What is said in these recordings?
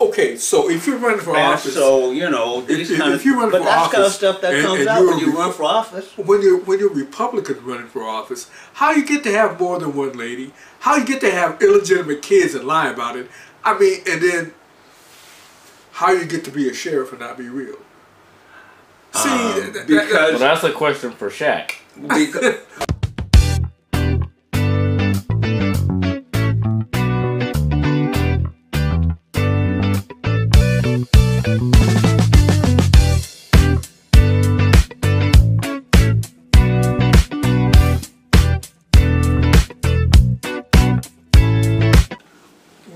Okay, so if you're running for office, so you know these kind of, if you run but for that's office, kind of stuff that comes out when you run for office. When you're Republican running for office, how you get to have more than one lady? How you get to have illegitimate kids and lie about it? I mean, and then how you get to be a sheriff and not be real? See, because that's a question for Shaq. Because,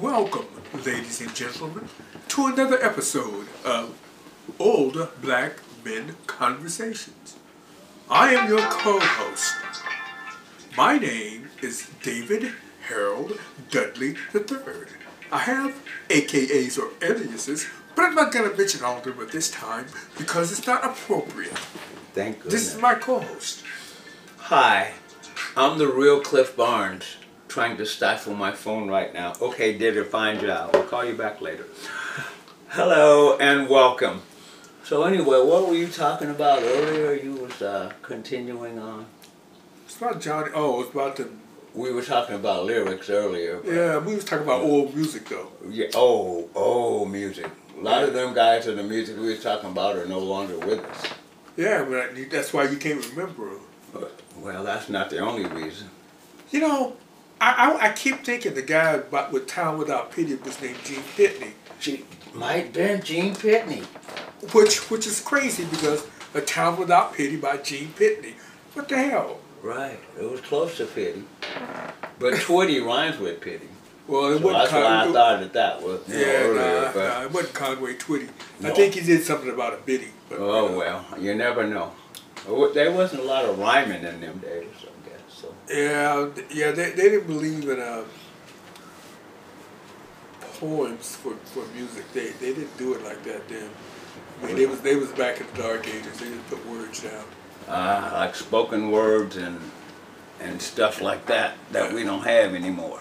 welcome, ladies and gentlemen, to another episode of Old Black Men Conversations. I am your co-host. My name is David Harold Dudley III. I have AKAs or aliases, but I'm not going to mention all of them at this time because it's not appropriate. thank goodness. This is my co-host. Hi, I'm the real Cliff Barnes, trying to stifle my phone right now. Okay, did a fine job. I'll call you back later. Hello and welcome. So anyway, what were you talking about earlier? You was continuing on. It's about Johnny. Oh, it's about the. We were talking about lyrics earlier. Yeah, we was talking about old music though. Yeah. Oh, music. A lot of them guys in the music we were talking about are no longer with us. Yeah, but that's why you can't remember them. Well, that's not the only reason. You know, I keep thinking the guy with Town Without Pity was named Gene Pitney. Might have been Gene Pitney. Which is crazy because A Town Without Pity by Gene Pitney. What the hell? Right. It was close to pity. But Twitty rhymes with pity. Well, it So wasn't that's why I thought that was earlier. But, it wasn't Conway Twitty. No. I think he did something about a biddy. But, oh, well, you never know. There wasn't a lot of rhyming in them days, I guess. So. Yeah, they didn't believe in poems for music. They didn't do it like that then. I mean, they was back in the dark ages. They just put words down. Like spoken words and stuff like that we don't have anymore.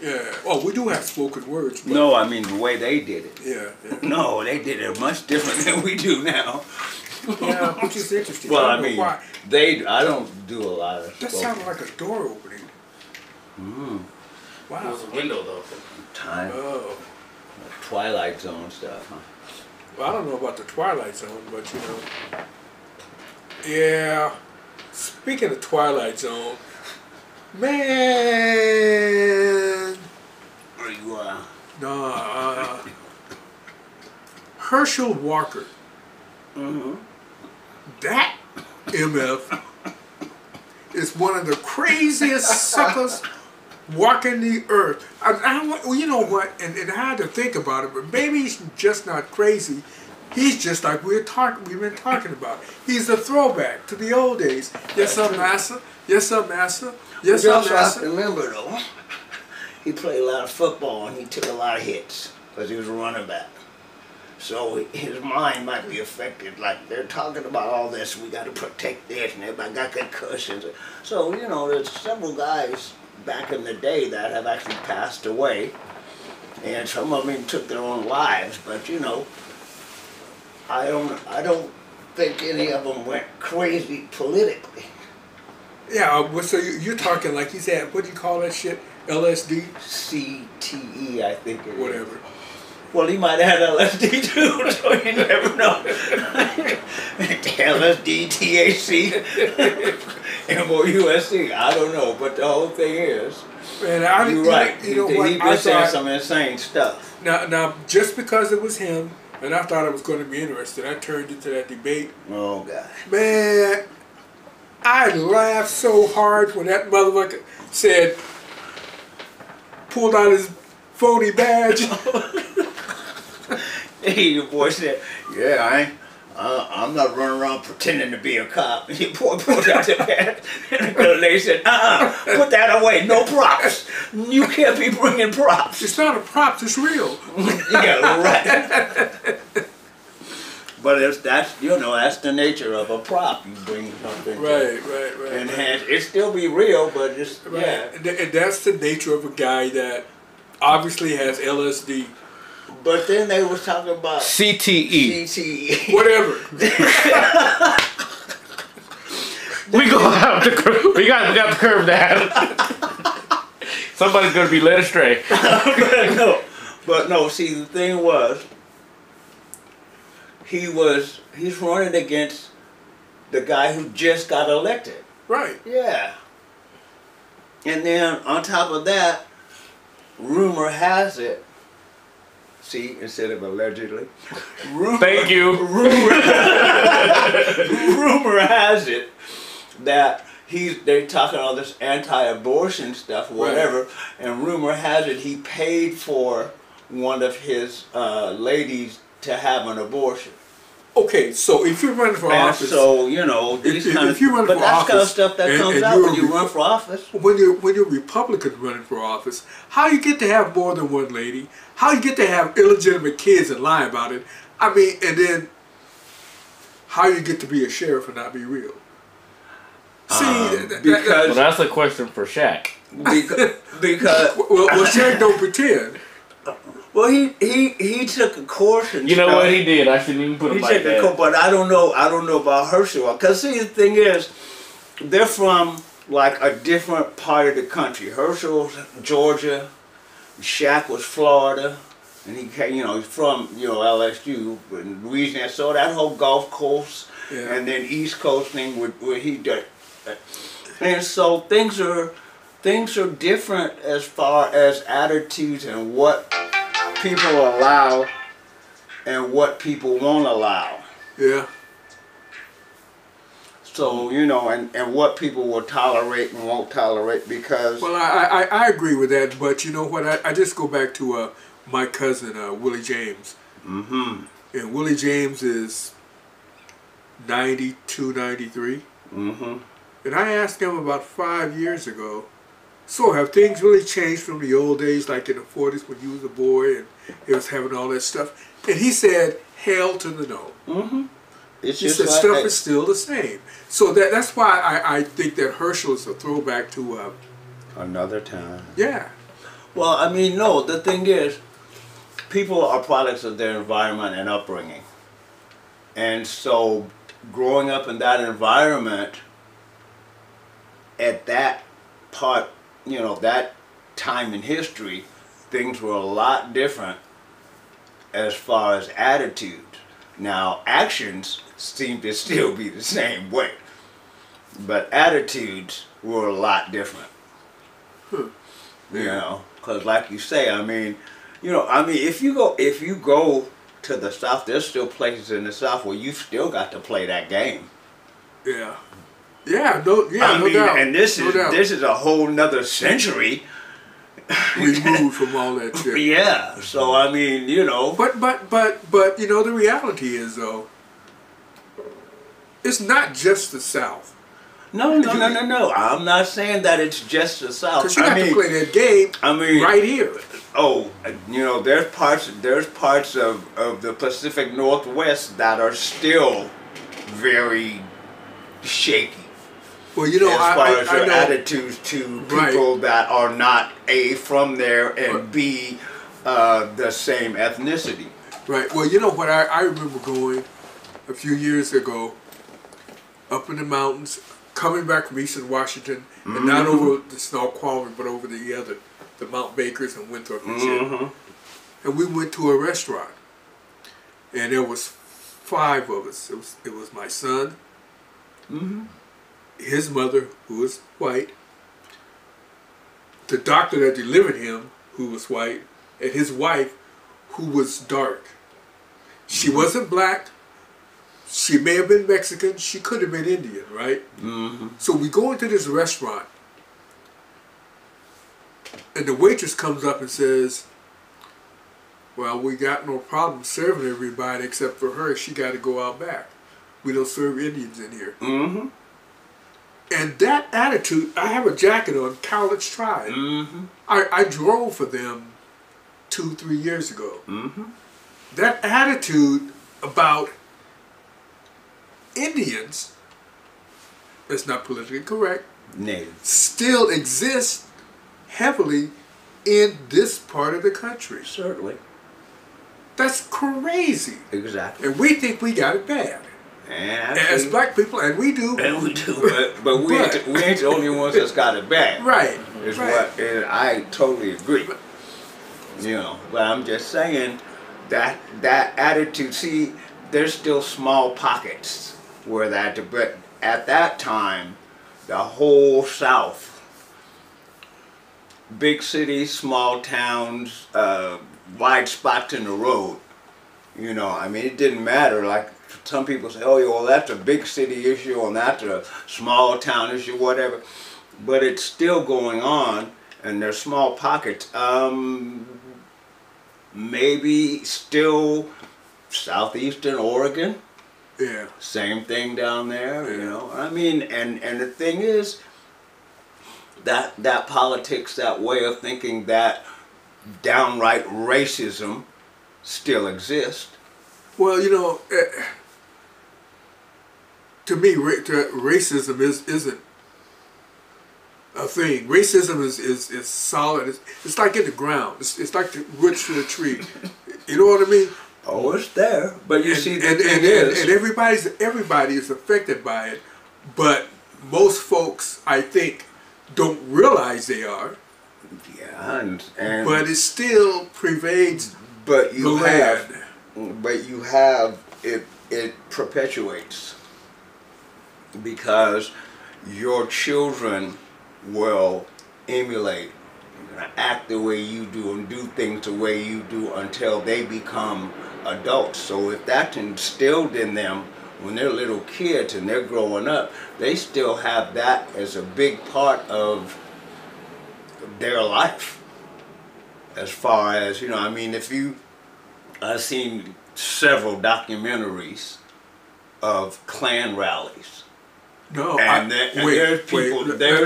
Yeah. Oh, we do have spoken words. But no, I mean the way they did it. Yeah. No, they did it much different than we do now. Yeah, which is interesting. Well, I mean, why. I don't do a lot of that sounded like a door opening. Wow. It was a window though. Time. Oh. Twilight Zone stuff, huh? Well, I don't know about the Twilight Zone, but you know. Yeah. Speaking of Twilight Zone, man. Where you are? No, Herschel Walker. That MF is one of the craziest suckers walking the earth. You know what? And I had to think about it, but maybe he's just not crazy. He's just like we've been talking about. He's a throwback to the old days. Yes, sir, master. Yes, sir, master. Yes, sir, master. You also have to remember, though, he played a lot of football and he took a lot of hits because he was a running back. So his mind might be affected. Like they're talking about all this, we got to protect this, and everybody got concussions. So you know, there's several guys back in the day that have actually passed away, and some of them even took their own lives. But you know, I don't think any of them went crazy politically. Yeah, so you're talking like he's had, what do you call that shit? LSD? CTE, I think it is. Whatever. Well, he might have had LSD too, so you never know. LSD, THC, MOUSC, I don't know, but the whole thing is, man, you're right. You know what? He been saying some insane stuff. Now, just because it was him, and I thought it was going to be interesting, I turned into that debate. Oh, God. Man, I laughed so hard when that motherfucker said, pulled out his phony badge. Hey, the boy said, yeah, I'm not running around pretending to be a cop. And he pulled out the badge, and the lady said, put that away, no props. You can't be bringing props. It's not a prop, it's real. Yeah, right. But that's the nature of a prop. You bring something. Right. And it still be real, but it's, right. yeah. And that's the nature of a guy that obviously has LSD But then they was talking about CTE. CTE. Whatever. We gonna have to we got to curb that. Somebody's gonna be led astray. But no. See, the thing was, he's running against the guy who just got elected. Right. Yeah. And then on top of that, rumor has it. See, instead of allegedly. Thank you. Rumor has it that they're talking all this anti-abortion stuff, whatever, and rumor has it he paid for one of his ladies to have an abortion. Okay, so if you're running for office, so you know these kind of, if you run but for that's office, kind of stuff that comes out when you run for office. When you're Republican running for office, how you get to have more than one lady? How you get to have illegitimate kids and lie about it? I mean, and then how you get to be a sheriff and not be real? See, because that's a question for Shaq. Because well, Shaq don't pretend. Well, he took a course and you know what he did. I shouldn't even put him like that. Course, but I don't know about Herschel. Because see, the thing is, they're from like a different part of the country. Herschel's Georgia, Shaq was Florida, and he came, he's from LSU, Louisiana. So that whole Gulf Coast and then East Coast thing where he did, and so things are different as far as attitudes and what people allow and what people won't allow. Yeah. So, and what people will tolerate and won't tolerate because... Well, I agree with that, but you know what? I just go back to my cousin, Willie James. Mm-hmm. And Willie James is 92, 93. Mm-hmm. And I asked him about 5 years ago, so have things really changed from the old days, like in the 40s when you was a boy and he was having all that stuff? And he said, hell to the no. Mm-hmm. He said stuff is still the same. So that's why I think that Herschel is a throwback to... another time. Yeah. Well, I mean, no, the thing is, people are products of their environment and upbringing. And so growing up in that environment, at that part, that time in history, things were a lot different as far as attitude. Now, actions seem to still be the same way, but attitudes were a lot different. Because like you say, if you go to the South, there's still places in the South where you've still got to play that game. Yeah. No doubt. And this is a whole nother century removed from all that shit. Yeah. So But the reality is though, it's not just the South. No. I'm not saying that it's just the South. Because you have to play that game right here. Oh, there's parts of the Pacific Northwest that are still very shaky. Well, as far as your attitudes to people that are not A, from there, and B, the same ethnicity. Right. Well, you know what? I remember going a few years ago up in the mountains, coming back from Eastern Washington, and not over the Snoqualmie, but over the Mount Bakers and Winthrop and shit. And we went to a restaurant, and there was 5 of us. It was my son, his mother, who was white, the doctor that delivered him, who was white, and his wife, who was dark. She wasn't black. She may have been Mexican. She could have been Indian, right? So we go into this restaurant, and the waitress comes up and says, well, we got no problem serving everybody except for her. She got to go out back. We don't serve Indians in here. And that attitude, I have a jacket on, Cowlitz Tribe. I drove for them 2-3 years ago. That attitude about Indians, that's not politically correct, still exists heavily in this part of the country. Certainly. That's crazy. Exactly. And we think we got it bad. And As black people, and we do. And we do, but we ain't the only ones that's got it bad. Right. Is right. what, and I totally agree. You know, but I'm just saying that attitude. See, there's still small pockets where that, but at that time, the whole South, big cities, small towns, wide spots in the road. You know, I mean, it didn't matter. Like some people say, oh, well, that's a big city issue and that's a small town issue, whatever. But it's still going on, and there's small pockets. Maybe still southeastern Oregon. Yeah. Same thing down there, you know. I mean, and the thing is that politics, that way of thinking, that downright racism still exists. Well, you know, to me, racism isn't a thing. Racism is solid. It's like in the ground. It's like the roots to the tree. You know what I mean? Oh, it's there. But you see, and everybody is affected by it. But most folks, I think, don't realize they are. Yeah, and but it still pervades. But you the have, land. but you have it. It perpetuates because your children will emulate, act the way you do, and do things the way you do until they become adults. So if that's instilled in them when they're little kids and they're growing up, they still have that as a big part of their life. As far as, you know, I mean, I've seen several documentaries of Klan rallies. No, and there's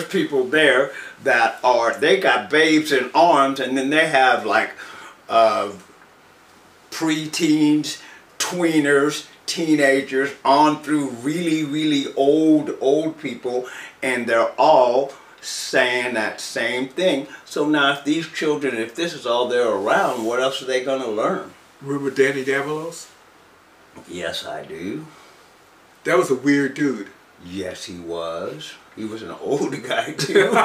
people there that they got babes in arms, and then they have like preteens, tweeners, teenagers, on through really, really old people, and they're all saying that same thing. So now if these children, if this is all they're around, what else are they going to learn? Remember Danny Davalos? Yes, I do. That was a weird dude. Yes, he was. He was an older guy too. Yeah,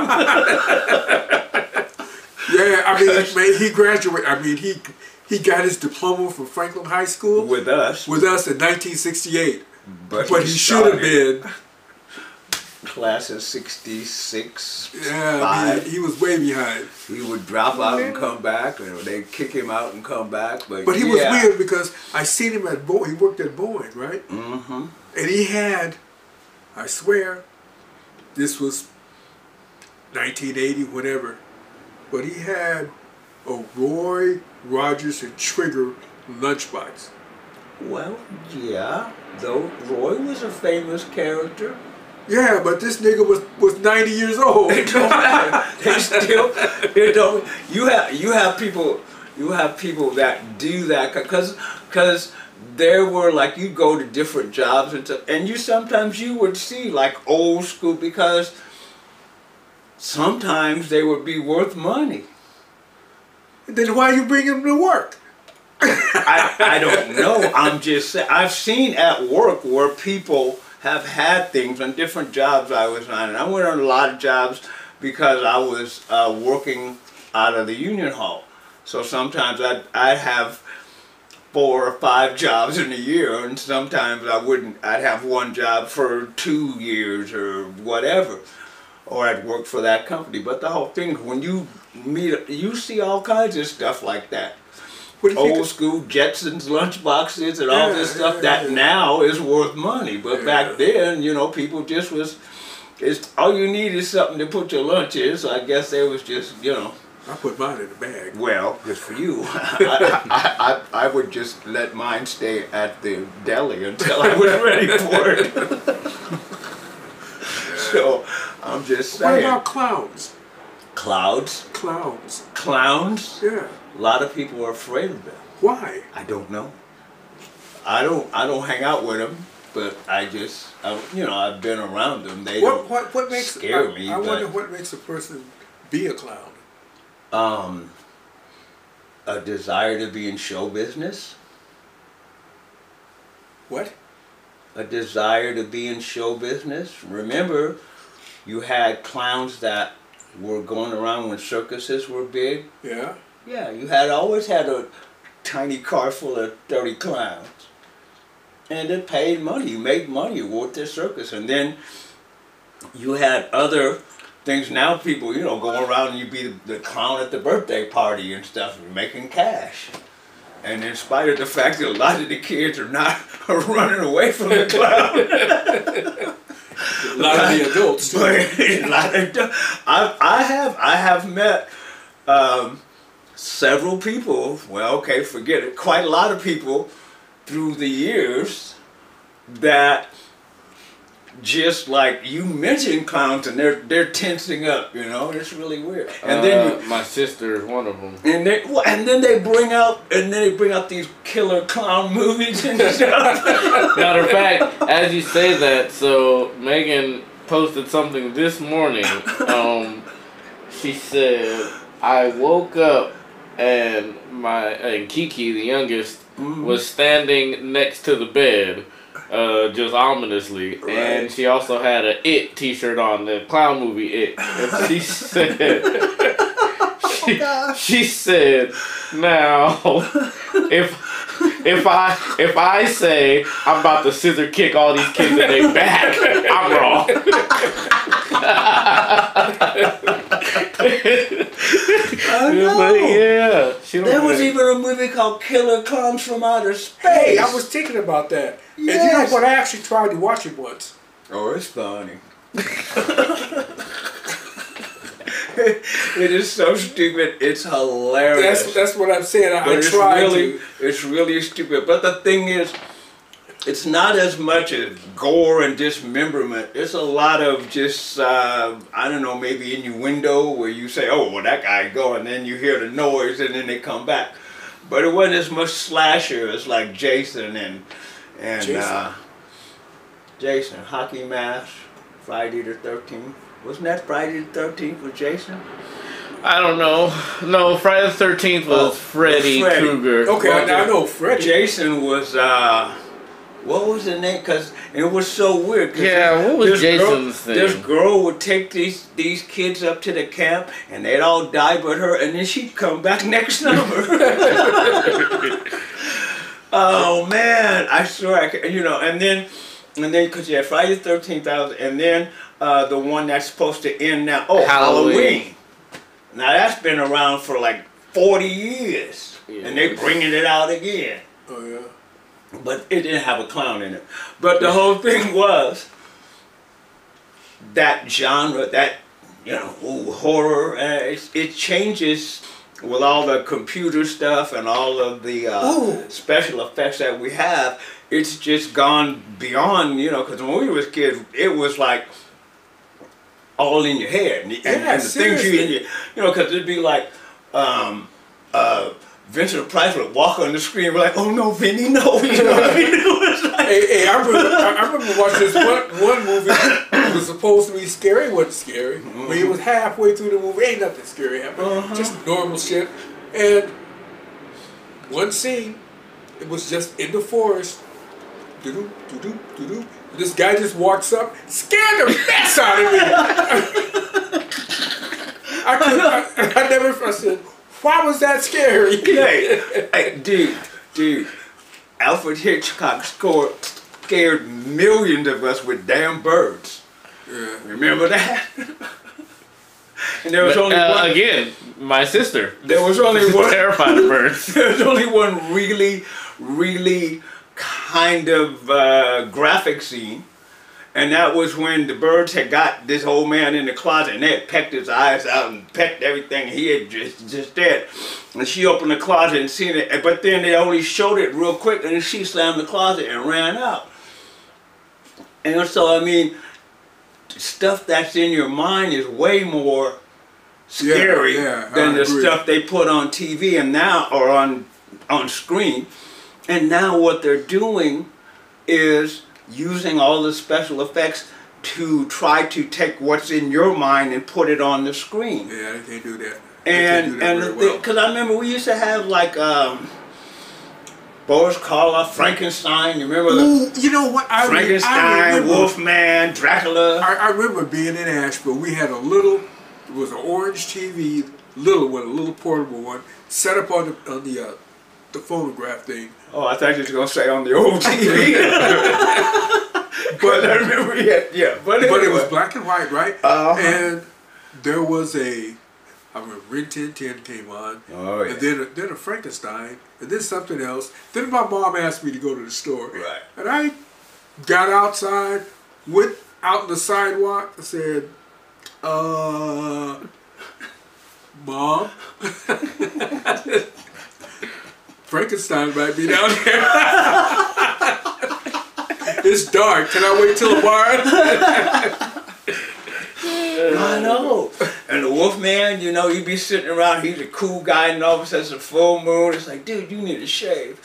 I mean, he graduated. I mean, he got his diploma from Franklin High School with us in 1968. But he should have been class of '66. Yeah, I mean, he was way behind. He would drop out and come back, or they'd kick him out and come back. But he was weird because I seen him at Boeing. He worked at Boeing, right? Mm-hmm. And he had, I swear, this was 1980, whatever, but he had a Roy Rogers and Trigger lunchbox. Well, yeah, though Roy was a famous character. Yeah, but this nigga was 90 years old. It don't matter. They still, it don't. You have people that do that because there were, like, you go to different jobs and stuff, and sometimes you would see like old school, because sometimes they would be worth money. Then why you bring them to work? I don't know. I'm just saying. I've seen at work where people have had things on different jobs I was on, and I went on a lot of jobs because I was working out of the union hall. So sometimes I'd have 4 or 5 jobs in a year, and sometimes I wouldn't. I'd have one job for 2 years or whatever, or I'd work for that company. But the whole thing, when you meet, you see all kinds of stuff like that. Old school Jetsons lunchboxes and all this stuff that now is worth money. But back then, you know, people just all you need is something to put your lunch in. So I guess they was just, you know. I put mine in the bag. Well, good for you. I would just let mine stay at the deli until I was ready for it. So I'm just saying. What about clowns? Clouds? Clowns. Clowns? Yeah. A lot of people are afraid of them. Why? I don't know. I don't hang out with them, but you know, I've been around them. They what makes scare me. I wonder what makes a person be a clown. a desire to be in show business? What? A desire to be in show business? Remember, you had clowns that were going around when circuses were big. Yeah. Yeah, you had always had a tiny car full of 30 clowns. And it paid money. You made money. You worked the circus. And then you had other things. Now people, you know, go around and you be the clown at the birthday party and stuff, and making cash. And in spite of the fact that a lot of the kids are not are running away from the clown. A lot of the adults too. I have met several people. Well, okay, forget it. Quite a lot of people through the years that just like you mentioned clowns and they're tensing up. You know, it's really weird. And then my sister is one of them. and then they bring out these killer clown movies and stuff. Matter of fact, as you say that, so Megan posted something this morning. She said, I woke up and Kiki, the youngest, was standing next to the bed, just ominously, Right. and she also had a It t-shirt on, the clown movie It. And she said, she said, now, if I say I'm about to scissor kick all these kids in their back, I'm wrong. I know. But yeah, There was even a movie called Killer Clowns from Outer Space. Hey, I was thinking about that. And you know Yes. what? I actually tried to watch it once. Oh, it's funny. It is so stupid. It's hilarious. That's what I'm saying. I But tried it's really stupid. But the thing is, it's not as much as gore and dismemberment. It's a lot of just, I don't know, maybe innuendo where you say, oh, well, that guy go, and then you hear the noise, and then they come back. But it wasn't as much slasher as like Jason and Jason, Hockey Mask, Friday the 13th. Wasn't that Friday the 13th with Jason? I don't know. No, Friday the 13th was Freddy Krueger. Okay, Well, now I know Freddy. Jason was, what was the name? Because it was so weird. Yeah, what was Jason's thing? This girl would take these kids up to the camp, and they'd all die but her, and then she'd come back next summer. Oh man, I swear, and then because you had Friday the 13th out, and then the one that's supposed to end now. Oh, Halloween. Now that's been around for like 40 years, and they're bringing it out again. Oh yeah. But it didn't have a clown in it. But the whole thing was that genre, that horror. It changes with all the computer stuff and all of the special effects that we have. It's just gone beyond, because when we was kids, it was like all in your head, and the things because it'd be like. Vincent Price would walk on the screen and be like, oh no, Vinny, no. You know what I mean? It was like, Hey, I remember watching this one movie. It was supposed to be scary. It wasn't scary. But it was halfway through the movie. Ain't nothing scary happening. Just normal shit. And one scene, it was just in the forest. Doo-doo, doo-doo, doo-doo. This guy just walks up, scared the mess out of me. I said, why was that scary? hey, dude, Alfred Hitchcock scared millions of us with damn birds. Yeah. Remember that? And there was only one. Again, my sister. There was only one. Terrified of birds. There was only one really kind of graphic scene. And that was when the birds had got this old man in the closet, and they had pecked his eyes out and pecked everything. He had just dead. And she opened the closet and seen it, but then they only showed it real quick, and then she slammed the closet and ran out. And so, I mean, stuff that's in your mind is way more scary than the stuff they put on TV and now, or on screen. And now what they're doing is using all the special effects to try to take what's in your mind and put it on the screen. Yeah, they can't do that. And because I remember we used to have like Boris Karloff, Frankenstein. You remember you know what? Frankenstein, Wolfman, Dracula. I remember being in Asheville. We had it was an orange TV, little one, a little portable one, set up on the phonograph thing. Oh, I thought you was gonna say on the old TV. But I remember, but it was black and white, right? And there was I remember Rin Tin Tin came on, and then a Frankenstein, and then something else. Then my mom asked me to go to the store, right? And I got outside, went out on the sidewalk, and said, Mom, Frankenstein might be down there. It's dark. Can I wait till tomorrow? I know. And the Wolfman, you know, he'd be sitting around, he's a cool guy, and all of a sudden it's a full moon. It's like, dude, you need to shave.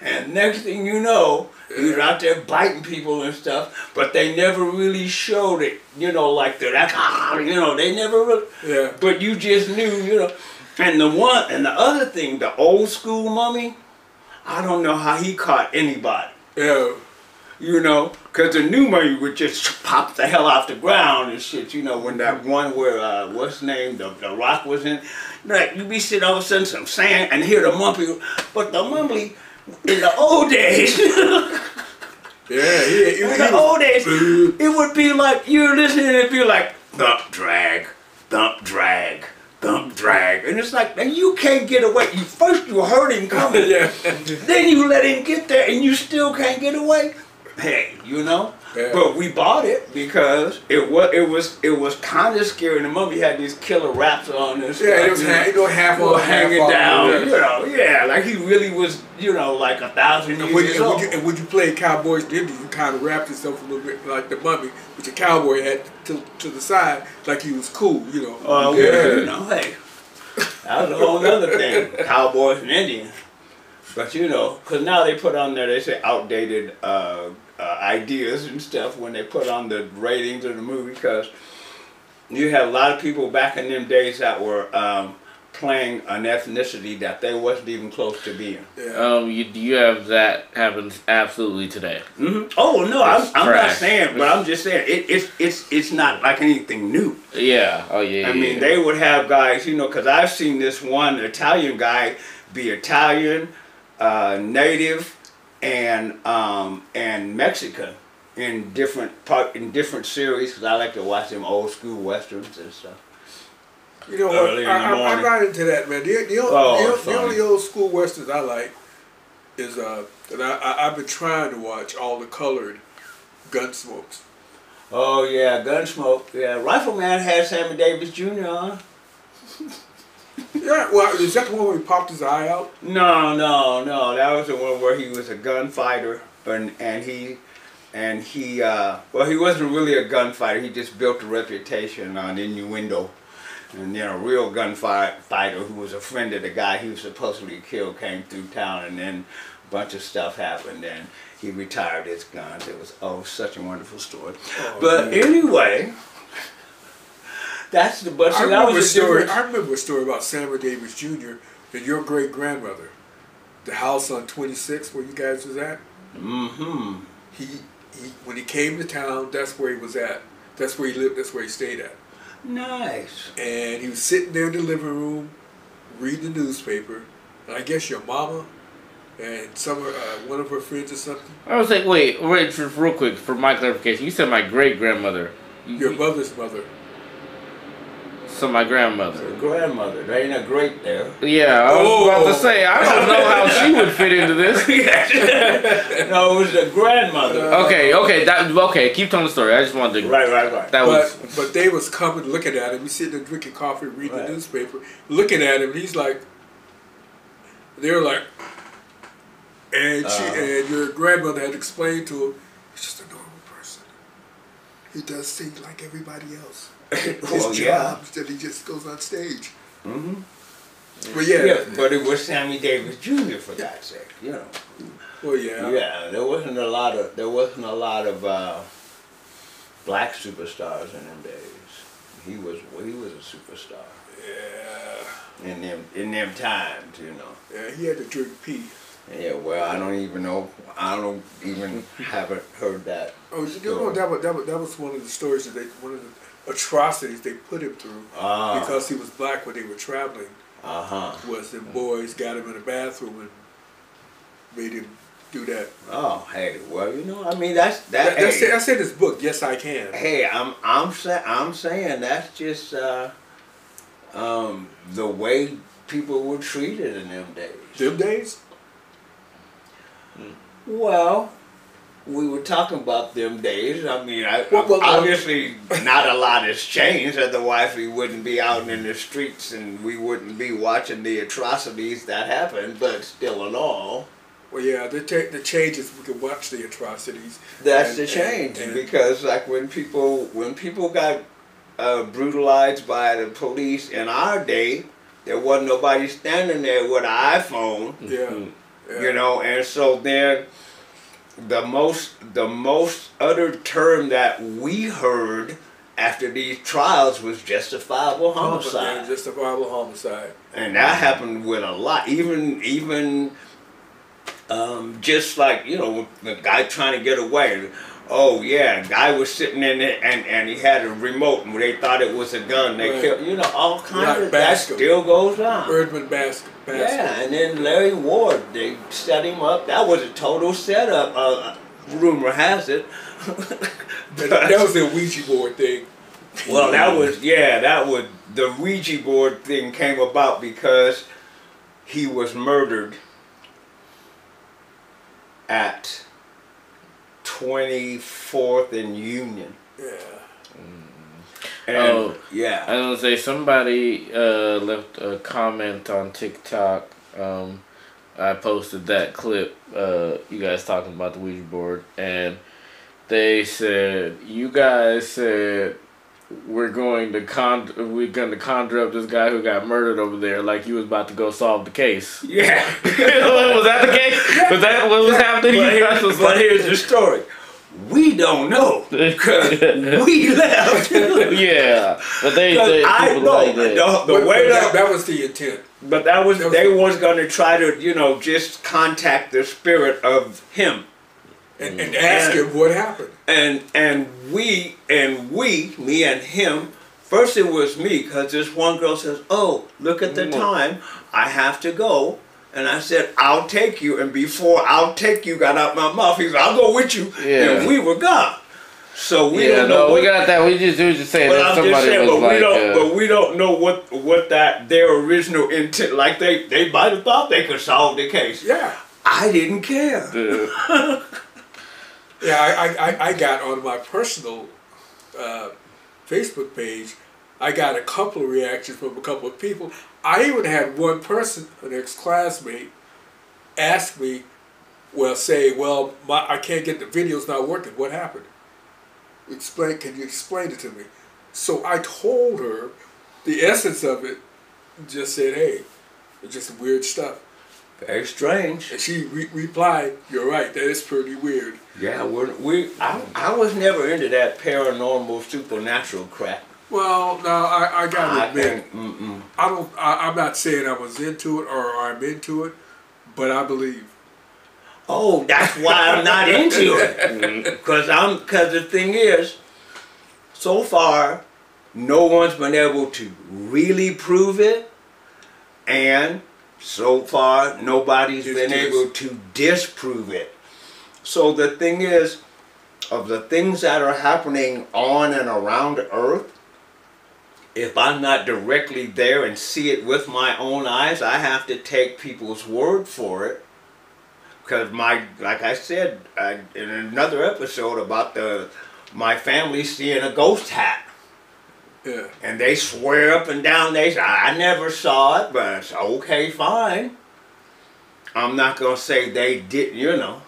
And next thing you know, you're out there biting people and stuff, but they never really showed it, you know, like they're like, you know, they never really, but you just knew, you know. And the other thing, the old school Mummy, I don't know how he caught anybody. Yeah. You know, because the new Mummy would just pop the hell off the ground and shit, you know, when that one where, what's his name, the Rock was in, like, you be sitting all of a sudden some sand and hear the Mummy, but the Mummy, in the old days, in the old days, it would be like, you're listening and it'd be like, thump, drag, thump, drag, thump, drag, and it's like, and you can't get away. First you heard him coming, then you let him get there and you still can't get away. Hey, you know, but we bought it because it was kind of scary. The Mummy had these killer raps on and stuff. Yeah, it was half on, hanging down. You know, like he really was, you know, like 1,000 years old. And when you played Cowboys and Indians, you kind of wrapped yourself a little bit like the Mummy, but your cowboy had to the side like he was cool, you know. Oh, you know, hey, that was a whole other thing, Cowboys and Indians. But you know, because now they put on there, they say outdated ideas and stuff when they put on the ratings of the movie, because you had a lot of people back in them days that were playing an ethnicity that they wasn't even close to being. You have that happens absolutely today. Oh no, I'm not saying, but I'm just saying it's not like anything new. Yeah. Oh yeah. I mean, they would have guys, you know, because I've seen this one Italian guy be Italian, native, and Mexican in different series, because I like to watch them old school westerns and stuff. You know what? I'm not into that, man. The only old school westerns I like is that I've been trying to watch all the colored Gunsmokes. Oh yeah, Gunsmoke. Yeah, Rifleman had Sammy Davis Jr. on. Yeah, well, is that the one where he popped his eye out? No. That was the one where he was a gunfighter, and he wasn't really a gunfighter. He just built a reputation on innuendo. And then a real gunfighter who was a friend of the guy he was supposedly killed came through town, and then a bunch of stuff happened, and he retired his guns. It was such a wonderful story. Anyway, that's the bus. I remember a story about Samuel Davis Jr. and your great grandmother, the house on 26 where you guys was at. Mm-hmm. He when he came to town, that's where he was at. That's where he lived. That's where he stayed at. Nice. And he was sitting there in the living room, reading the newspaper. And I guess your mama and one of her friends or something. I was like, wait, just real quick for my clarification. You said my great grandmother. Your mother's mother. So my grandmother. Your grandmother. There ain't a great there. Yeah, I was about to say, I don't know how she would fit into this. No, it was the grandmother. Okay, keep telling the story. I just wanted to... Right. But they was coming, looking at him. He's sitting there drinking coffee, reading the newspaper, looking at him, and he's like... They were like... And and your grandmother had explained to him, he's just a normal person. He does things like everybody else. His job that he just goes on stage. Mm-hmm. But yeah, but it was Sammy Davis Jr. for that sake, you know. Well, yeah. Yeah, there wasn't a lot of black superstars in them days. He was a superstar. Yeah. in them times, you know. Yeah, he had to drink pee. Yeah, well, I don't even know. I don't even haven't heard that. Oh, you know, that was one of the stories one of the atrocities they put him through because he was black when they were traveling. Was the boys got him in a bathroom and made him do that. Oh, hey, well, you know, I mean, that's I said this book. Yes, I can. Hey, I'm saying that's just the way people were treated in them days. Them days? Well, we were talking about them days. I mean, Well, obviously not a lot has changed. Otherwise, we wouldn't be out in the streets and we wouldn't be watching the atrocities that happened. But still, in all, well, yeah, the changes. We could watch the atrocities. That's the change, because like when people got brutalized by the police in our day, there wasn't nobody standing there with an iPhone. Yeah. You know, and so then the most uttered term that we heard after these trials was justifiable homicide. Yeah, justifiable homicide. And that happened with a lot. Even just like, you know, the guy trying to get away. Oh yeah, guy was sitting in there and he had a remote and they thought it was a gun. They killed, you know, all kinds of that still goes on. Erdman Basket. Yeah, and then Larry Ward, they set him up. That was a total setup. Rumor has it. That was the Ouija board thing. Well, that was the Ouija board thing came about because he was murdered at 24th and Union. Yeah. And, yeah. I was gonna say somebody left a comment on TikTok. I posted that clip. You guys talking about the Ouija board, and they said you guys said we're going to conjure up this guy who got murdered over there, like you was about to go solve the case. Yeah. Was that the case? Was that what was happening? But here's the story. We don't know because we left. Yeah, but I know like that. the way that was the intent. But they was going to try to, you know, just contact the spirit of him and ask him what happened. And we, me and him. First it was me because this one girl says, "Oh, look at the time. I have to go." And I said, "I'll take you." And before "I'll take you" got out my mouth, he said, "I'll go with you." Yeah. And we were gone. So we don't know. we got that. We just saying that somebody was but like. But we don't know what their original intent. Like they might have thought they could solve the case. Yeah. I didn't care. Yeah, I got on my personal Facebook page. I got a couple of reactions from a couple of people. I even had one person, an ex-classmate, ask me, I can't get the video's not working. What happened? Can you explain it to me? So I told her the essence of it, just said, hey, it's just weird stuff. Very strange. And she replied, you're right, that is pretty weird. Yeah, I was never into that paranormal, supernatural crap. Well, no, I gotta admit, I'm not saying I was into it or I'm into it, but I believe. Oh, that's why I'm not into it. Because the thing is, so far, no one's been able to really prove it, and so far, nobody's been able to disprove it. So the thing is, of the things that are happening on and around Earth, if I'm not directly there and see it with my own eyes, I have to take people's word for it. Because like I said in another episode about my family seeing a ghost hat. Yeah. And they swear up and down, they say, I never saw it, but it's okay, fine. I'm not going to say they didn't, you know.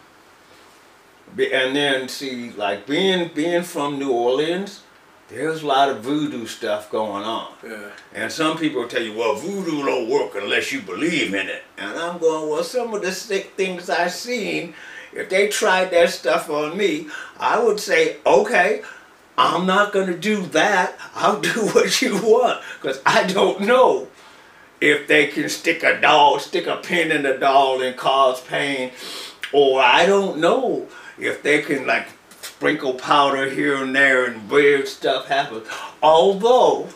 And then, see, like being from New Orleans, there's a lot of voodoo stuff going on. Yeah. And some people tell you, well, voodoo don't work unless you believe in it. And I'm going, well, some of the sick things I've seen, if they tried that stuff on me, I would say, okay, I'm not going to do that. I'll do what you want, because I don't know. if they can stick a pin in the doll and cause pain, or I don't know if they can like sprinkle powder here and there and weird stuff happens. Although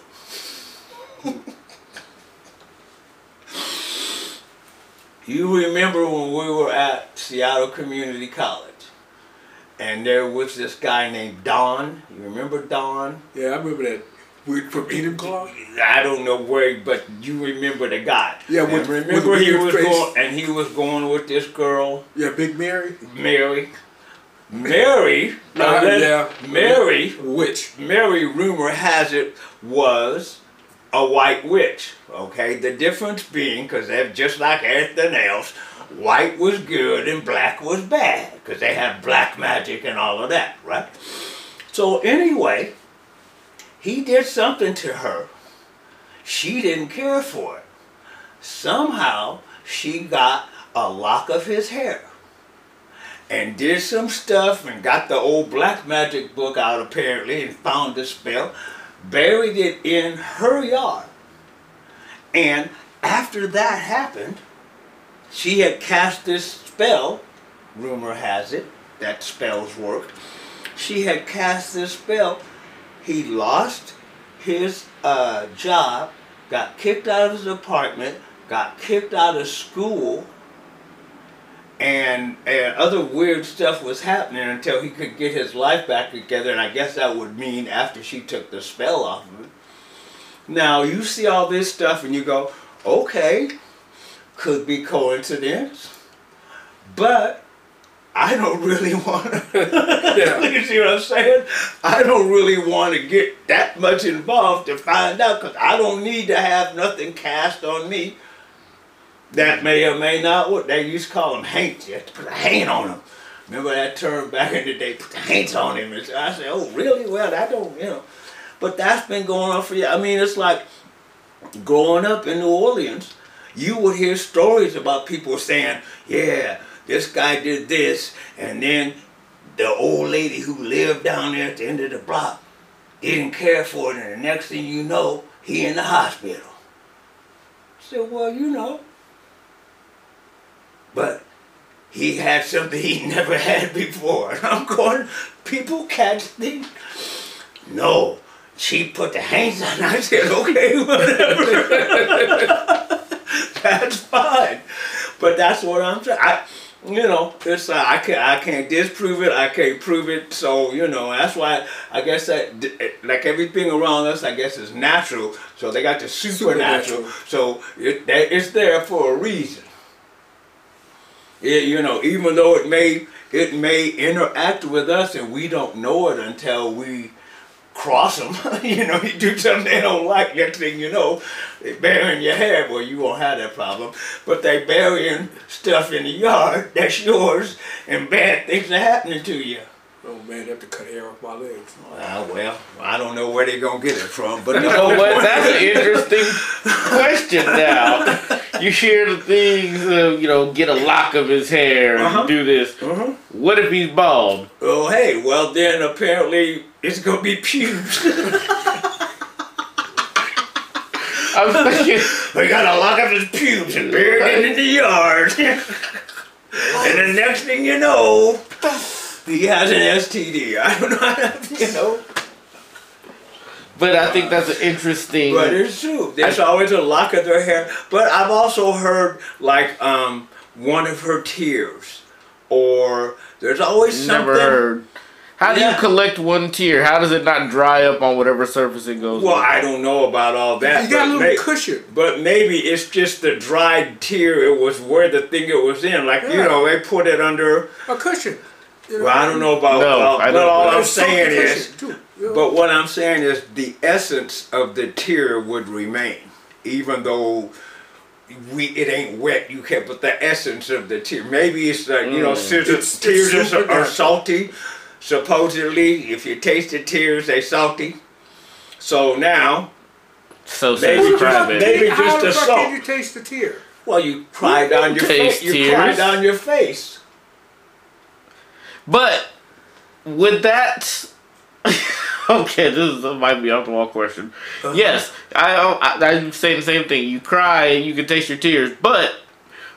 you remember when we were at Seattle Community College and there was this guy named Don. You remember Don? Yeah, I remember that. From Eden Claw? I don't know where, but you remember the guy. Yeah, and remember with he the was face. going, and he was going with this girl. Yeah, Big Mary. Mary. Yeah. Mary. Witch. Mary, rumor has it, was a white witch. Okay, the difference being, because they're just like everything else, white was good and black was bad, because they had black magic and all of that, right? So anyway, he did something to her. She didn't care for it. Somehow, she got a lock of his hair and did some stuff and got the old black magic book out apparently and found the spell, buried it in her yard. And after that happened, she had cast this spell, rumor has it, that spells worked. She had cast this spell. He lost his job, got kicked out of his apartment, got kicked out of school, and other weird stuff was happening until he could get his life back together, and I guess that would mean after she took the spell off of him. Now, you see all this stuff and you go, okay, could be coincidence, but I don't really want to, you see what I'm saying? I don't really want to get that much involved to find out, because I don't need to have nothing cast on me that may or may not work. They used to call them haints. You have to put a haint on them. Remember that term back in the day, put the haints on him. And I said, oh, really? Well, I don't, But that's been going on for years. I mean, it's like growing up in New Orleans, you would hear stories about people saying, yeah, this guy did this, and then the old lady who lived down there at the end of the block didn't care for it, and the next thing you know, he in the hospital. I said, well, but he had something he never had before. And I'm going, people catch things. No, she put the hands on. I said, okay, whatever. That's fine. But that's what I'm saying. It's I can't disprove it. I can't prove it. So that's why I guess that like everything around us, I guess is natural. So they got the supernatural. So it's there for a reason. Even though it may interact with us and we don't know it until we cross them. You do something they don't like. Next thing you know, they burying your hair. Well, you won't have that problem. But they burying stuff in the yard that's yours, and bad things are happening to you. Oh man, they have to cut hair off my legs. Well, I don't know where they're gonna get it from, but that's an interesting question. Now, you hear the things of get a lock of his hair and do this. What if he's bald? Oh, hey, well then apparently it's gonna be pubes. I'm thinking we gotta lock up his pubes and bury it in the yard, and the next thing you know, he has an STD. I don't know, But I think that's an interesting. But it's true. There's always a lock of their hair. But I've also heard like one of her tears, or there's always something. Never heard. How do you collect one tear? How does it not dry up on whatever surface it goes Well, on? I don't know about all that. You got a little cushion. But maybe it's just the dried tear. It was where the thing it was in. Like, they put it under a cushion. Well, I don't know about but all I'm saying is, but what I'm saying is the essence of the tear would remain. Even though it ain't wet, you can't, but the essence of the tear. Maybe it's like, tears are salty. Supposedly, if you taste the tears, they salty. So now, maybe just a salt. How can you taste the tear? Well, you cry down your face. You cry down your face. But would that Okay, this might be off the wall question. Yes, I'm saying the same thing. You cry and you can taste your tears, but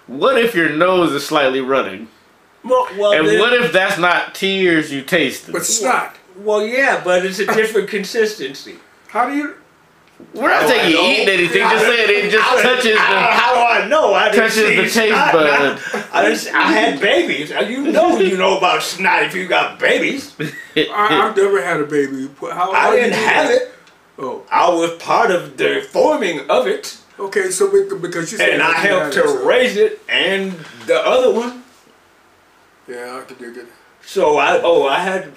what if your nose is slightly running? Well, And what if that's not tears you tasted? But snot. Well, yeah, but it's a different consistency. How do you? We're not saying you eating anything. Just saying it just touches the. How do I know? I didn't touches see the taste snot. bud. I had babies. You know about snot if you got babies. I've never had a baby. I didn't have it. Oh, I was part of the forming of it, okay. So because you said and I that you helped had to it, so- raise it and the other one. Yeah, I can dig it. So I had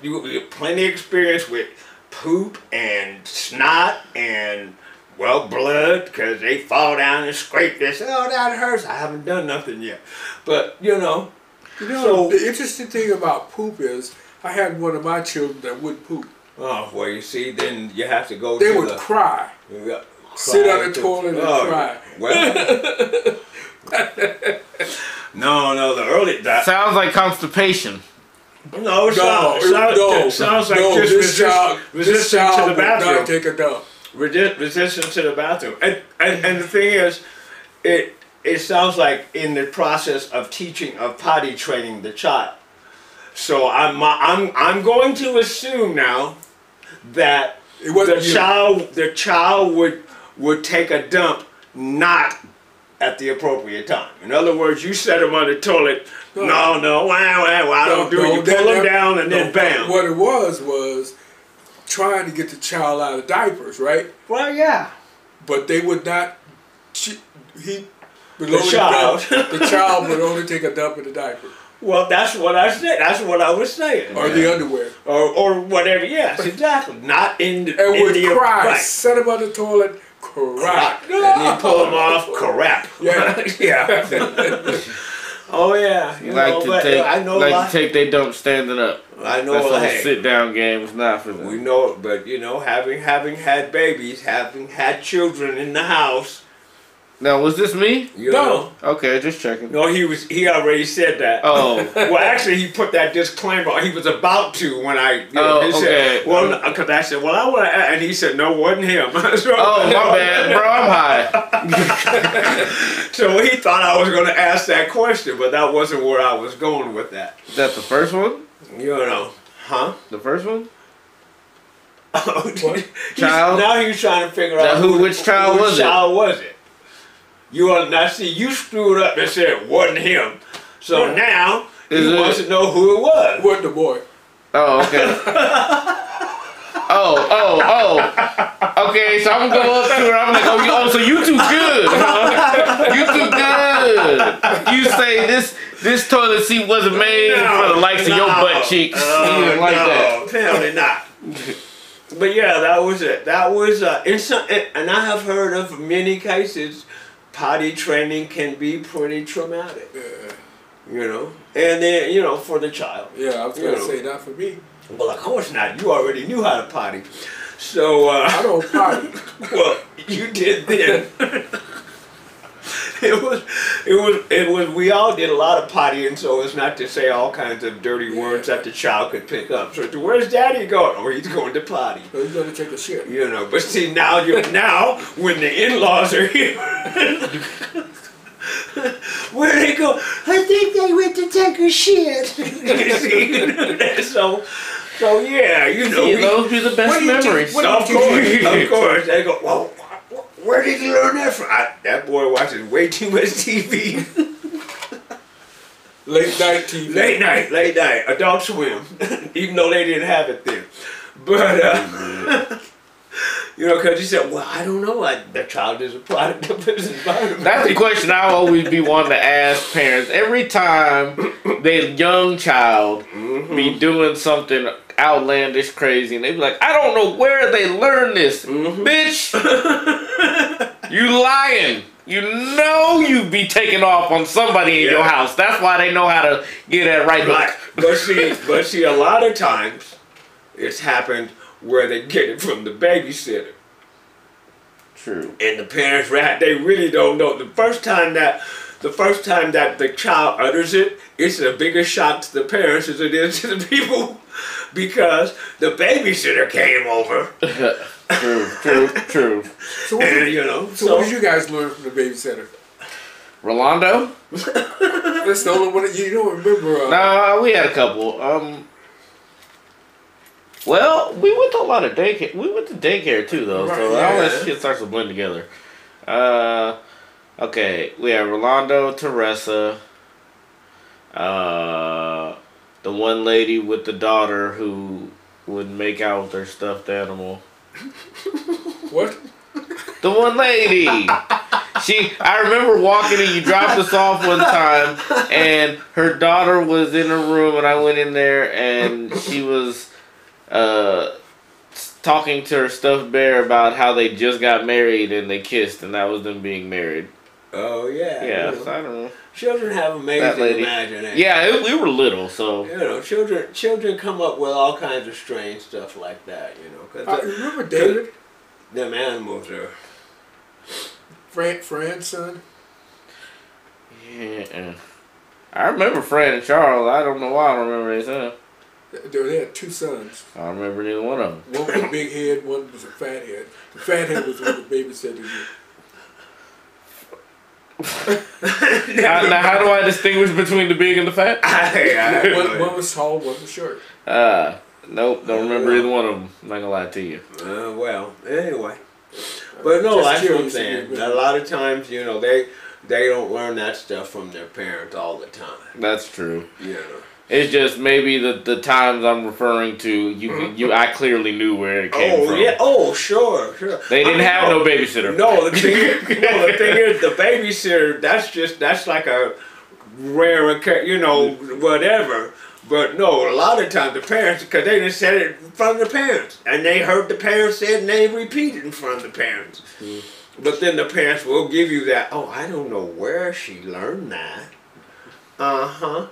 plenty of experience with poop and snot and blood because they fall down and scrape this. Oh, that hurts. I haven't done nothing yet, but You know, So- the interesting thing about poop is I had one of my children that would poop. oh well, you see, then you have to go. They to would the, cry, Yeah, sit cry on the to- toilet and oh, cry. Well, no, the early that Sounds like constipation. no, it No, sounds like no, just this child resistance to the would not bathroom. take a dump. Resistance to the bathroom, and the thing is, it sounds like in the process of teaching of potty training the child. So I'm going to assume now that It wasn't the you. child would take a dump not at the appropriate time. In other words, you set him on the toilet. No, I don't do it. You pull him down and then bam. What it was trying to get the child out of diapers, right? Well, yeah. But they would not. The child would only take a dump in the diaper Well, that's what I said. That's what I was saying. or the underwear, or whatever. Yes, exactly. Not in the and would cry. Right. Set him on the toilet, cry. And then pull him off. Crap. Yeah. Yeah. Oh yeah. You know, but I know. To take they dump standing up. I know. That's a Hey, sit down game. It's not for them. we know it, but having had babies, having had children in the house, Now, was this me? you No. know. Okay, just checking. No, he already said that. Oh. Well, actually, he put that disclaimer. He was about to when I. Oh, he said, okay. well, because I said, well, I want to, and he said, no, wasn't him. So, Oh, my bad, bro. I'm high. So he thought I was going to ask that question, but that wasn't where I was going with that. Is that the first one? You know, huh? The first one? Child. Now he's trying to figure out which child was it? Which child was it? Now see, you screwed up and said it wasn't him. So now he wants to know who it was. Wasn't the boy? Oh, okay. Okay, so I'm gonna go up to her. I'm like, oh, so you too good, huh? You too good. You say this toilet seat wasn't made for the likes of your butt cheeks. You didn't like that. Apparently not. But yeah, that was it. That was and I have heard of many cases. Potty training can be pretty traumatic. Yeah. You know, and then for the child. Yeah, I was gonna say not for me. Well, of course not. You already knew how to potty. So I don't potty. well, you did then. It was. We all did a lot of pottying, so it's not to say all kinds of dirty words that the child could pick up. So where's Daddy going? Oh, he's going to potty. So he's gonna take a shit. But see now when the in-laws are here. Where they go? I think they went to take a shit. So yeah, Those be the best memories. Of course. They go, well, where did you learn that from? That boy watches way too much TV. Late night TV. Late night. Adult Swim. Even though they didn't have it then. But, because you said, well, I don't know. The child is a product of his environment. That's the question I always be wanting to ask parents. Every time their young child be doing something outlandish, crazy, and they be like, I don't know where they learned this. Bitch, you lying. You know you be taking off on somebody in your house. That's why they know how to get that right back. But see, a lot of times it's happened where they get it from the babysitter. True. And the parents, they really don't know. The first time that the first time that the child utters it, it's a bigger shock to the parents as it is to the people because the babysitter came over. True. So what, And, what did you guys learn from the babysitter? Rolando? That's the only one you don't remember. No, we had a couple. Well, we went to a lot of daycare. We went to daycare too, though. Right, So yeah. all that shit starts to blend together. Okay, we have Rolando, Teresa, the one lady with the daughter who would make out with her stuffed animal. What? The one lady. I remember walking and you dropped us off one time, and her daughter was in her room, and I went in there, and she was talking to her stuffed bear about how they just got married and they kissed, and that was them being married. Oh, yeah. Yeah, so I don't know. Children have That amazing lady. imagination. Yeah, we were little, so. Children come up with all kinds of strange stuff like that, because Remember David? them animals are... Fran's son? Yeah. I remember Fred and Charles. I don't know why I don't remember his son. They had two sons. I don't remember neither one of them. One was a big head, one was a fat head. The fat head was what the babysitter did. Now, how do I distinguish between the big and the fat? One was tall, one was short. Nope, don't remember either one of them. I'm not gonna lie to you. Well, anyway. But no, Just that's what I'm curious, saying. yeah. A lot of times, they don't learn that stuff from their parents all the time. That's true. You know. It's just maybe the times I'm referring to, I clearly knew where it came from. Yeah. Oh, sure. They didn't have no babysitter. No, the thing is, the babysitter. That's like a rare, whatever. But no, a lot of times the parents, because they just said it in front of the parents, and they heard the parents say it, and they repeat it in front of the parents. But then the parents will give you that. Oh, I don't know where she learned that. A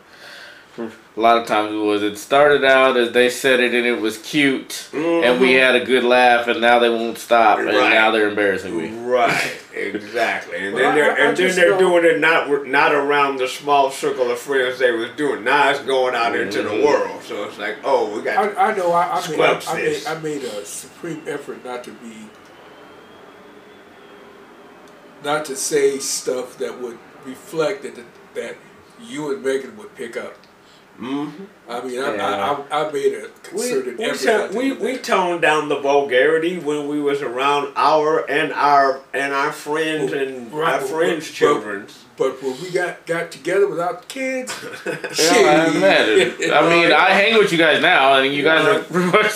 lot of times it started out as they said it and it was cute, and we had a good laugh, and now they won't stop, and now they're embarrassing me. Right, exactly. And Well, then they're doing it not around the small circle of friends they was doing. Now it's going out into the world. So it's like, oh, we got. I know. I made a supreme effort not to say stuff that would reflect that you and Megan would pick up. Mm-hmm. I mean, I made a concerted effort. not to do We that. toned down the vulgarity when we was around our friends and our friends' children. But when we got together without the kids, I imagine. I mean, I hang with you guys now, and you guys are pretty much.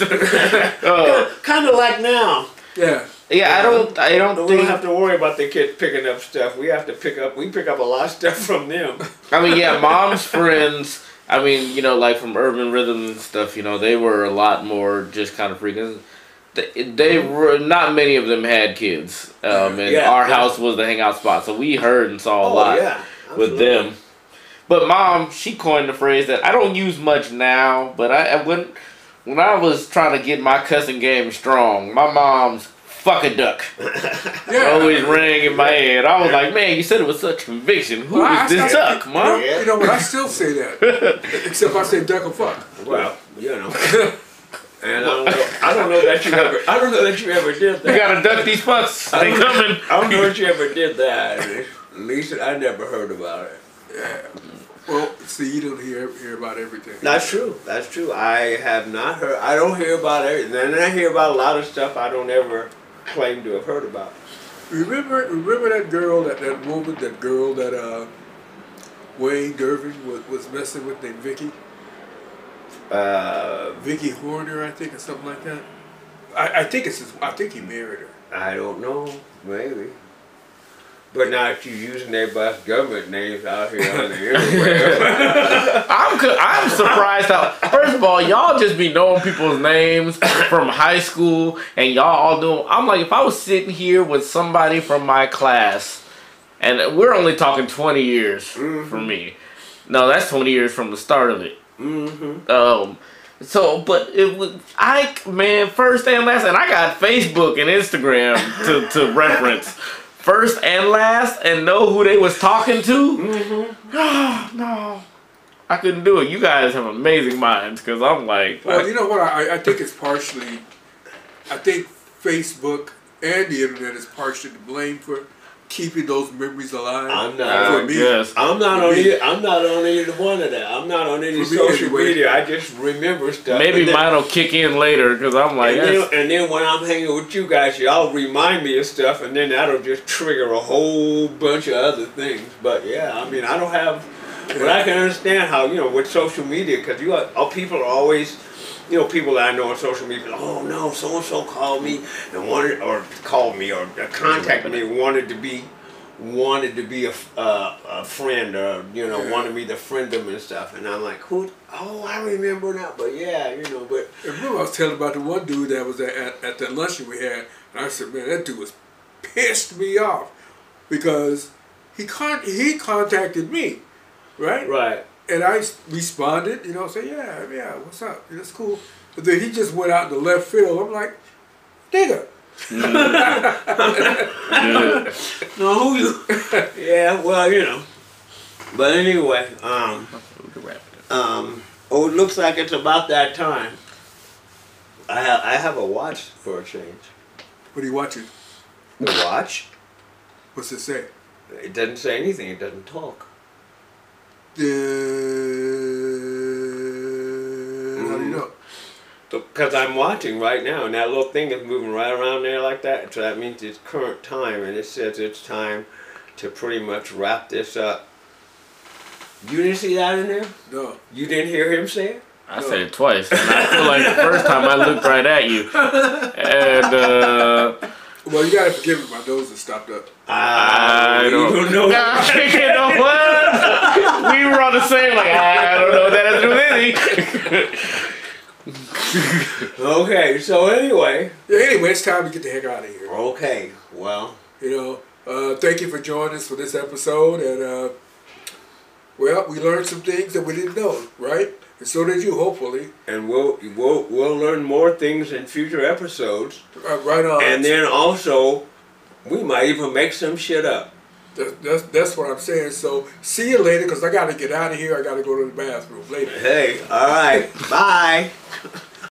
Kind of like now. yeah. Yeah, I don't We don't think. have to worry about the kids picking up stuff. We pick up a lot of stuff from them. I mean, yeah, mom's friends. I mean, like from Urban Rhythm and stuff. They were a lot more just kind of freaking. They were not many of them had kids, and our house was the hangout spot, so we heard and saw a lot with them. But mom, she coined the phrase that I don't use much now, but when I was trying to get my cussing game strong, my mom's "fuck a duck" always rang in my head. I was like, man, you said it with such conviction. Who is this duck, mom? Yeah. You know what? I still say that, except I say duck or fuck. Well, and I don't know that you ever did that. You gotta duck these fucks. They coming. I don't know that you ever did that. At least I never heard about it. Yeah. Well, see, you don't hear about everything. That's true. That's true. I have not heard. I don't hear about everything. And I hear about a lot of stuff I don't ever claim to have heard about. Remember that girl, that woman, that girl that Wayne Durbin was messing with, named Vicky? Vicky Horner, I think, or something like that. I think he married her. I don't know. Maybe. But now that you're using everybody's government names out here on the internet. I'm surprised how. First of all, y'all just be knowing people's names from high school, and y'all all doing. I'm like, if I was sitting here with somebody from my class, and we're only talking 20 years for me. No, that's 20 years from the start of it. So, but it was first and last, and I got Facebook and Instagram to reference. first and last and know who they was talking to. Mm-hmm. No, I couldn't do it. You guys have amazing minds, because I'm like... Well, you know what? I think it's partially... I think Facebook and the internet is partially to blame for keeping those memories alive. I'm not on either one of that. I'm not on any social media. I just remember stuff. Maybe mine will kick in later, because I'm like... And then when I'm hanging with you guys, y'all remind me of stuff, and then that'll just trigger a whole bunch of other things. But yeah, I mean, I don't have... But I can understand how, with social media, because people are always... people that I know on social media, oh no, so-and-so called me and wanted, or called me, or contacted me, wanted to be a friend, or wanted me to friend them and stuff, and I'm like, who? Oh, I remember now, but yeah, but. I remember I was telling about the one dude that was at that luncheon we had, and I said, man, that dude was pissed me off because he contacted me, right? Right. And I responded, say, yeah, what's up? That's cool. But then he just went out in the left field. I'm like, nigga. No, who you? Yeah, well, But anyway, it looks like it's about that time. I have a watch for a change. What are you watching? The watch? What's it say? It doesn't say anything. It doesn't talk. How do you know? Because I'm watching right now, and that little thing is moving right around there like that. So that means it's current time, and it says it's time to pretty much wrap this up. You didn't see that in there? No. You didn't hear him say it? I said it twice. And I feel like the first time I looked right at you. And, well, you gotta forgive me, my nose is stopped up. I don't know. know. You know what? We were on the same, like, I don't know what that has to do with anything. Okay, so anyway. Yeah, anyway, it's time to get the heck out of here. Okay, well. Thank you for joining us for this episode, and, well, we learned some things that we didn't know, right? And so did you, hopefully. And we'll learn more things in future episodes. Right on. And then also, we might even make some shit up. That's what I'm saying. So, see you later, because I got to get out of here. I got to go to the bathroom later. Hey, all right. Bye.